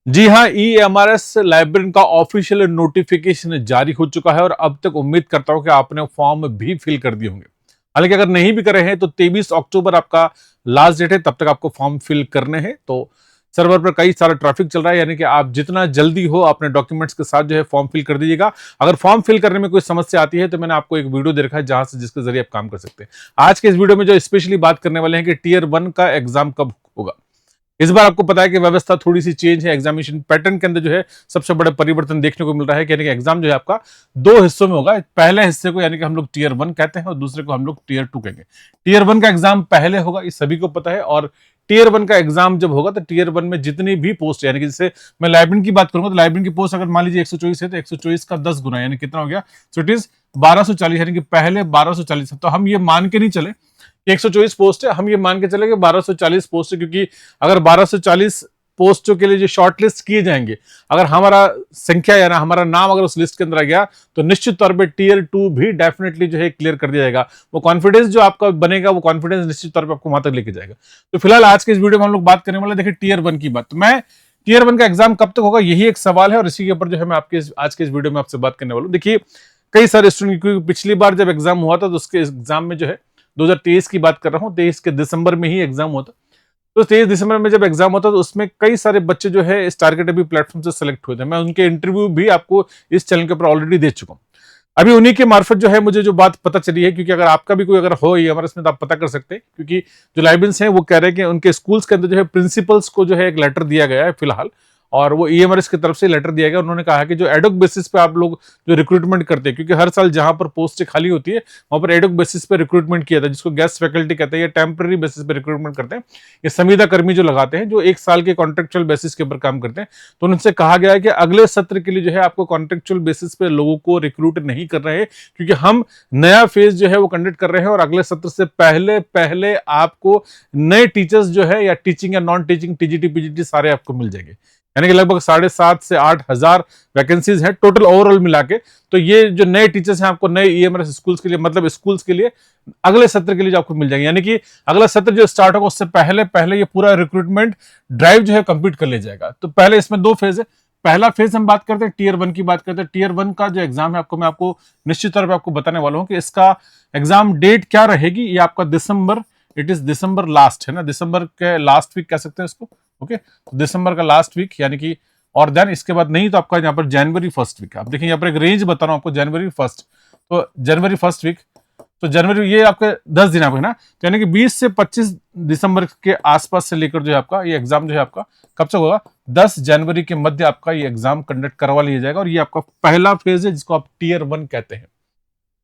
जी हाँ, EMRS librarian का official notification जारी हो चुका है और अब तक उम्मीद करता हूं कि आपने फॉर्म भी फिल कर दिए होंगे। हालांकि अगर नहीं भी करे हैं तो 23 अक्टूबर आपका लास्ट डेट है, तब तक आपको फॉर्म फिल करने हैं। तो सर्वर पर कई सारा ट्रैफिक चल रहा है, यानी कि आप जितना जल्दी हो अपने डॉक्यूमेंट्स के साथ जो है फॉर्म फिल कर दीजिएगा। अगर फॉर्म फिल करने में कोई समस्या आती है तो मैंने आपको एक वीडियो दे रखा है जहां से जिसके जरिए आप काम कर सकते हैं। आज के इस वीडियो में जो स्पेशली बात करने वाले हैं कि टियर 1 का एग्जाम कब होगा। इस बार आपको पता है कि व्यवस्था थोड़ी सी चेंज है। एग्जामिनेशन पैटर्न के अंदर जो है सबसे बड़ा परिवर्तन देखने को मिल रहा है, यानी कि एग्जाम जो है आपका दो हिस्सों में होगा। पहले हिस्से को यानी कि हम लोग टियर 1 कहते हैं और दूसरे को हम लोग टियर 2 कहेंगे। टियर 1 का एग्जाम पहले होगा, ये सभी को पता है। और टियर 1 का एग्जाम जब होगा तो टियर 1 में जितनी भी पोस्ट यानी कि जैसे मैं लाइब्रेरियन की बात करूंगा तो लाइब्रेरियन की पोस्ट अगर मान लीजिए 124 है तो 124 का 10 गुना यानी कितना हो गया, सो इट इज 1240, यानी कि पहले 1240। तो हम ये मान के नहीं चले 124 पोस्ट है, हम ये मान के चले कि 1240 पोस्ट है, क्योंकि अगर 1240 पोस्टों के लिए जो शॉर्टलिस्ट किए जाएंगे, अगर हमारा संख्या या ना हमारा नाम अगर उस लिस्ट के अंदर आ गया तो निश्चित तौर पे टियर 2 भी डेफिनेटली जो है क्लियर कर दिया जाएगा। वो कॉन्फिडेंस जो आपका बनेगा वो कॉन्फिडेंस निश्चित तौर पे आपको वहां तक लेके जाएगा। तो फिलहाल आज के इस वीडियो में हम लोग बात करने वाले, देखिए टियर 1 की बात। तो मैं टियर 1 का एग्जाम कब तक होगा यही एक सवाल है और इसी के ऊपर जो है मैं आपके आज के इस वीडियो में आपसे बात करने वाला हूं। देखिए कई सारे स्टूडेंट, क्योंकि पिछली बार जब एग्जाम हुआ था तो उसके एग्जाम में जो है 2023 की बात कर रहा हूं, 23 के दिसंबर में ही एग्जाम हुआ था। तो 23 दिसंबर में जब एग्जाम होता तो उसमें कई सारे बच्चे जो है इस टारगेट अभी प्लेटफॉर्म से सिलेक्ट हुए थे। मैं उनके इंटरव्यू भी आपको इस चैनल के ऊपर ऑलरेडी दे चुका हूं। अभी उन्हीं के मार्फत जो है मुझे जो बात पता चली है, क्योंकि अगर आपका भी कोई अगर हो ये हमारे इसमें तो आप पता कर सकते हैं, क्योंकि जो लाइब्रेरियंस हैं वो कह रहे हैं कि उनके स्कूल्स के अंदर जो है प्रिंसिपल्स को जो है एक लेटर दिया गया है फिलहाल, और वो ईएमआरएस की तरफ से लेटर दिया गया। उन्होंने कहा कि जो एडोक बेसिस पे आप लोग जो रिक्रूटमेंट करते हैं, क्योंकि हर साल जहां पर पोस्ट खाली होती है वहां पर एडोक बेसिस पे रिक्रूटमेंट किया था, जिसको गेस्ट फैकल्टी कहते हैं या टेम्पररी बेसिस पे रिक्रूटमेंट करते हैं। ये संविदा कर्मी जो लगाते हैं जो एक साल के कॉन्ट्रेक्चुअल बेसिस के ऊपर काम करते हैं। तो उनसे कहा गया है कि अगले सत्र के लिए जो है आपको कॉन्ट्रेक्चुअल बेसिस पे लोगों को रिक्रूट नहीं कर रहे हैं, क्योंकि हम नया फेज जो है वो कंडक्ट कर रहे हैं और अगले सत्र से पहले पहले आपको नए टीचर्स जो है या टीचिंग या नॉन टीचिंग टीजीटी पीजीटी सारे आपको मिल जाएंगे। यानी कि लगभग 7,500 से 8,000 वैकेंसीज हैं टोटल ओवरऑल मिला के। तो ये जो नए टीचर्स हैं आपको नए ईएमआरएस स्कूल्स के लिए, मतलब स्कूल्स के लिए अगले सत्र के लिए जो आपको मिल जाएंगे, यानी कि अगला सत्र जो स्टार्ट होगा उससे पहले पहले ये पूरा रिक्रूटमेंट ड्राइव जो है कंप्लीट कर लिया जाएगा। तो पहले इसमें दो फेज है। पहला फेज हम बात करते हैं टियर 1 की बात करते हैं। टियर 1 का जो एग्जाम है आपको मैं आपको निश्चित तौर पर आपको बताने वाला हूं कि इसका एग्जाम डेट क्या रहेगी। ये आपका दिसंबर, इट इज दिसंबर लास्ट है ना, दिसंबर के लास्ट वीक कह सकते हैं इसको। ओके, तो दिसंबर का लास्ट वीक यानी कि, और देन इसके बाद नहीं तो आपका यहाँ पर जनवरी फर्स्ट वीक। आप देखिए यहाँ पर एक रेंज बता रहा हूँ आपको, जनवरी फर्स्ट, तो जनवरी फर्स्ट वीक, तो जनवरी ये आपके 10 दिन आपके ना, तो यानी कि 20 से 25 दिसंबर के आसपास से लेकर जो है आपका ये एग्जाम जो है आपका कब तक होगा, 10 जनवरी के मध्य आपका ये एग्जाम कंडक्ट करवा लिया जाएगा। और ये आपका पहला फेज है जिसको आप टियर 1 कहते हैं।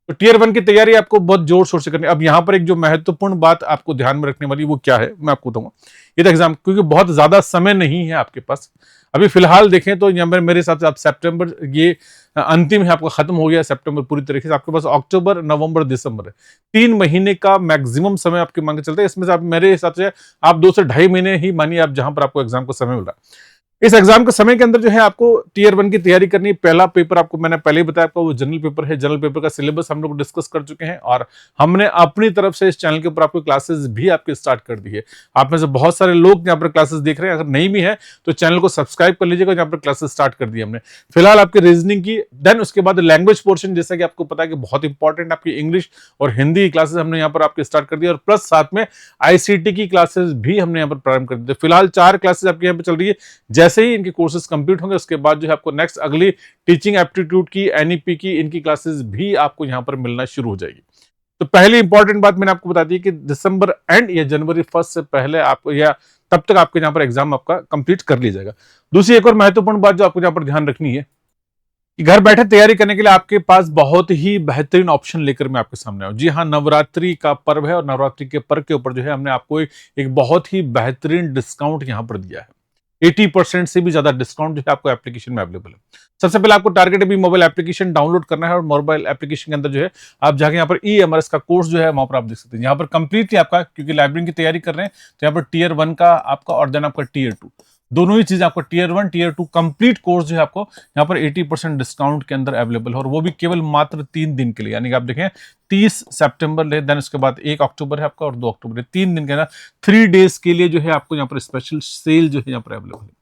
तो टियर 1 की तैयारी आपको बहुत जोर शोर से करनी है। अब यहाँ पर एक जो महत्वपूर्ण बात आपको ध्यान में रखने वाली वो क्या है मैं आपको बताऊंगा। ये तो एग्जाम, क्योंकि बहुत ज्यादा समय नहीं है आपके पास अभी फिलहाल देखें तो यहाँ पर मेरे हिसाब से आप सितंबर ये अंतिम है, आपका खत्म हो गया सितंबर पूरी तरीके से। आपके पास अक्टूबर नवंबर दिसंबर है, 3 महीने का मैक्सिमम समय आपके मांगे चलते हैं। इसमें से आप मेरे हिसाब से आप 2 से ढाई महीने ही मानिए आप जहां पर आपको एग्जाम का समय मिल रहा है। इस एग्जाम के समय के अंदर जो है आपको टियर 1 की तैयारी करनी है। पहला पेपर आपको मैंने पहले ही बताया आपको वो जनरल पेपर है। जनरल पेपर का सिलेबस हम लोग डिस्कस कर चुके हैं और हमने अपनी तरफ से इस चैनल के ऊपर आपको क्लासेस भी आपके स्टार्ट कर दी है। आप में से बहुत सारे लोग यहाँ पर क्लासेस देख रहे हैं, अगर नहीं भी है तो चैनल को सब्सक्राइब कर लीजिएगा, यहाँ पर क्लासेस स्टार्ट कर दी हमने। फिलहाल आपकी रीजनिंग की, देन उसके बाद लैंग्वेज पोर्शन, जैसा कि आपको पता है कि बहुत इंपॉर्टेंट आपकी इंग्लिश और हिंदी की क्लासेस हमने यहाँ पर आपके स्टार्ट कर दी, और प्लस साथ में आईसीटी की क्लासेस भी हमने यहाँ पर प्रारंभ कर दी। फिलहाल 4 क्लासेस आपके यहाँ पर चल रही है। जैसे ही इनके कोर्सेज कंप्लीट होंगे उसके बाद जो है आपको नेक्स्ट अगली टीचिंग एप्टीट्यूड की, एनईपी की, इनकी क्लासेस भी आपको यहां पर मिलना शुरू हो जाएगी। तो पहली इंपॉर्टेंट बात मैंने आपको बता दी कि दिसंबर एंड या जनवरी फर्स्ट से पहले आपको या तब तक आपके यहां पर एग्जाम आपका कंप्लीट कर लिया जाएगा। दूसरी एक और महत्वपूर्ण बात जो आपको यहां पर ध्यान रखनी है कि घर बैठे तैयारी करने के लिए आपके पास बहुत ही बेहतरीन ऑप्शन लेकर मैं आपके सामने आऊं। जी हाँ, नवरात्रि का पर्व है और नवरात्रि के पर्व के ऊपर जो है हमने आपको एक बहुत ही बेहतरीन डिस्काउंट यहां पर दिया है। 80% से भी ज्यादा डिस्काउंट जो है आपको एप्लीकेशन में अवेलेबल है। सबसे पहले आपको टारगेट अभी मोबाइल एप्लीकेशन डाउनलोड करना है और मोबाइल एप्लीकेशन के अंदर जो है आप जाके यहाँ पर ईएमआरएस का कोर्स जो है वहां पर आप देख सकते हैं। यहाँ पर कंप्लीटली आपका, क्योंकि लाइब्रेरी की तैयारी कर रहे हैं तो यहाँ पर टियर 1 का आपका और देन आपका टियर 2, दोनों ही चीज आपको टियर 1 टियर 2 कंप्लीट कोर्स जो है आपको यहाँ पर 80% डिस्काउंट के अंदर अवेलेबल है, और वो भी केवल मात्र 3 दिन के लिए। यानी कि आप देखें 30 सितंबर है, देन उसके बाद 1 अक्टूबर है आपका और 2 अक्टूबर है, 3 दिन के अंदर 3 डेज के लिए जो है आपको यहाँ पर स्पेशल सेल जो है यहाँ पर अवेलेबल है।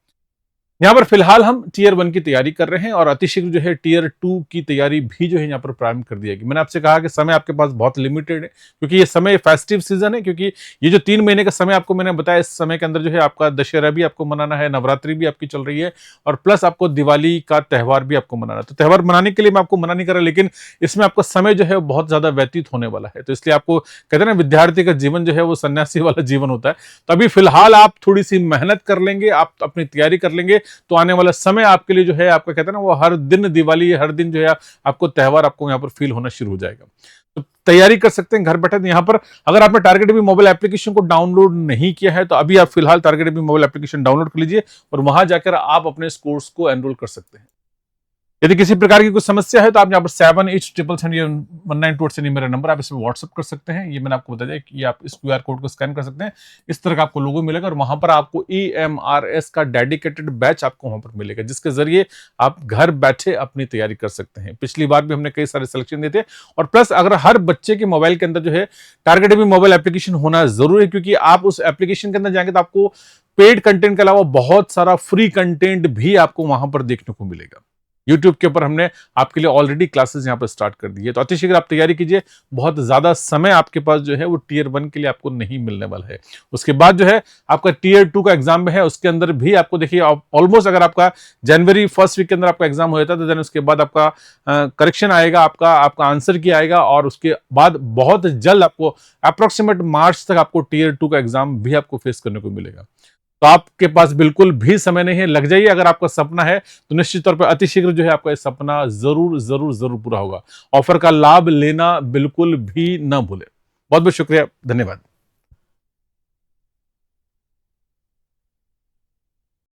यहाँ पर फिलहाल हम टीयर 1 की तैयारी कर रहे हैं और अतिशीघ्र जो है टीयर 2 की तैयारी भी जो है यहाँ पर प्रारंभ कर दी जाएगी। मैंने आपसे कहा कि समय आपके पास बहुत लिमिटेड है, क्योंकि ये समय फेस्टिव सीजन है, क्योंकि ये जो 3 महीने का समय आपको मैंने बताया, इस समय के अंदर जो है आपका दशहरा भी आपको मनाना है, नवरात्रि भी आपकी चल रही है और प्लस आपको दिवाली का त्यौहार भी आपको मनाना है। तो त्यौहार मनाने के लिए मैं आपको मना नहीं कर रहा, लेकिन इसमें आपका समय जो है बहुत ज्यादा व्यतीत होने वाला है। तो इसलिए आपको कहते हैं ना, विद्यार्थी का जीवन जो है वो सन्यासी वाला जीवन होता है। तो अभी फिलहाल आप थोड़ी सी मेहनत कर लेंगे, आप अपनी तैयारी कर लेंगे, तो आने वाला समय आपके लिए जो है आपका कहते हैं ना, वो हर दिन दिवाली, हर दिन जो है आपको त्यौहार आपको यहाँ पर फील होना शुरू हो जाएगा। तो तैयारी कर सकते हैं घर बैठे। यहाँ पर अगर आपने टारगेट भी मोबाइल एप्लीकेशन को डाउनलोड नहीं किया है, तो अभी आप फिलहाल टारगेट भी मोबाइल एप्लीकेशन डाउनलोड कर लीजिए और वहां जाकर आप अपने इस कोर्स को एनरोल कर सकते हैं। यदि किसी प्रकार की कुछ समस्या है तो आप यहाँ पर 787719 मेरा नंबर, आप इसमें व्हाट्सअप कर सकते हैं। ये मैंने आपको बता दिया कि आप इस QR कोड को स्कैन कर सकते हैं। इस तरह का आपको लोगो मिलेगा और वहां पर आपको EMRS का डेडिकेटेड बैच आपको वहां पर मिलेगा, जिसके जरिए आप घर बैठे अपनी तैयारी कर सकते हैं। पिछली बार भी हमने कई सारे सिलेक्शन दिए थे और प्लस अगर हर बच्चे के मोबाइल के अंदर जो है टारगेट भी मोबाइल एप्लीकेशन होना जरूरी है, क्योंकि आप उस एप्लीकेशन के अंदर जाएंगे तो आपको पेड कंटेंट के अलावा बहुत सारा फ्री कंटेंट भी आपको वहां पर देखने को मिलेगा। YouTube के ऊपर हमने आपके लिए ऑलरेडी क्लासेस यहाँ पर स्टार्ट कर दी है। तो अतिशीघ्र आप तैयारी कीजिए। बहुत ज्यादा समय आपके पास जो है वो टीयर 1 के लिए आपको नहीं मिलने वाला है। उसके बाद जो है आपका टीयर 2 का एग्जाम है, उसके अंदर भी आपको देखिए ऑलमोस्ट अगर आपका जनवरी फर्स्ट वीक के अंदर आपका एग्जाम हो जाता है, तो देन उसके बाद आपका करेक्शन आएगा, आपका आंसर की आएगा और उसके बाद बहुत जल्द आपको अप्रोक्सीमेट मार्च तक आपको टीयर 2 का एग्जाम भी आपको फेस करने को मिलेगा। तो आपके पास बिल्कुल भी समय नहीं है, लग जाइए। अगर आपका सपना है तो निश्चित तौर पर अतिशीघ्र जो है आपका ये सपना जरूर जरूर जरूर पूरा होगा। ऑफर का लाभ लेना बिल्कुल भी ना भूले। बहुत बहुत शुक्रिया, धन्यवाद।